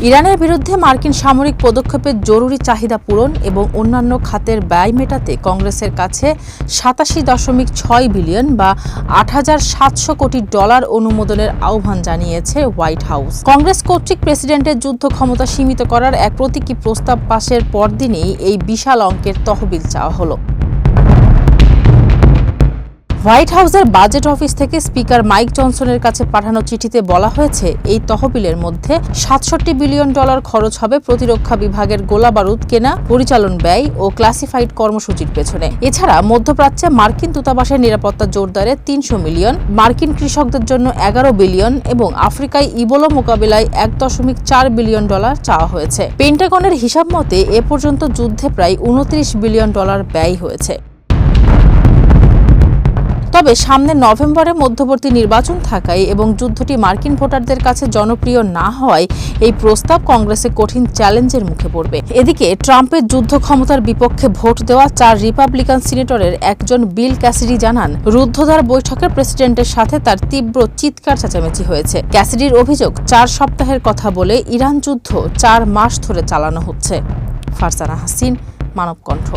ইরানের বিরুদ্ধে মার্কিন সামরিক পদক্ষেপের জরুরি চাহিদা পূরণ এবং অন্যান্য খাতের ব্যয় মেটাতে কংগ্রেসের কাছে ৮৭.৬ বিলিয়ন বা $৮,৭০০ কোটি অনুমোদনের আহ্বান জানিয়েছে হোয়াইট হাউস। কংগ্রেস কর্তৃক প্রেসিডেন্টের যুদ্ধ ক্ষমতা সীমিত করার এক প্রতীকী প্রস্তাব পাশের পরদিনই এই বিশাল অঙ্কের তহবিল চাওয়া হলো। হোয়াইট হাউসের বাজেট অফিস থেকে স্পিকার মাইক জনসনের কাছে পাঠানো চিঠিতে বলা হয়েছে, এই তহবিলের মধ্যে $৬৭ বিলিয়ন খরচ হবে প্রতিরক্ষা বিভাগের গোলাবারুদ কেনা, পরিচালন ব্যয় ও ক্লাসিফাইড কর্মসূচির পেছনে। এছাড়া মধ্যপ্রাচ্যে মার্কিন দূতাবাসের নিরাপত্তা জোরদারে ৩০০ মিলিয়ন, মার্কিন কৃষকদের জন্য ১১ বিলিয়ন এবং আফ্রিকায় ইবোলা মোকাবিলায় $১.৪ বিলিয়ন চাওয়া হয়েছে। পেন্টাগনের হিসাব মতে এ পর্যন্ত যুদ্ধে প্রায় $২৯ বিলিয়ন ব্যয় হয়েছে। তবে সামনে নভেম্বরে মধ্যবর্তী নির্বাচন থাকায় এবং যুদ্ধটি মার্কিন ভোটারদের কাছে জনপ্রিয় না হওয়ায় এই প্রস্তাব কংগ্রেসে কঠিন চ্যালেঞ্জের মুখে পড়বে। এদিকে ট্রাম্পের যুদ্ধ ক্ষমতার বিপক্ষে ভোট দেওয়া ৪ রিপাবলিকান সিনেটরের একজন বিল ক্যাসিডি জানান, রুদ্ধদ্বার বৈঠকে প্রেসিডেন্টের সাথে তার তীব্র চিৎকার চেঁচামেচি হয়েছে। ক্যাসিডির অভিযোগ, ৪ সপ্তাহের কথা বলে ইরান যুদ্ধ ৪ মাস ধরে চালানো হচ্ছে। ফারজানা হাসিন, মানবকণ্ঠ।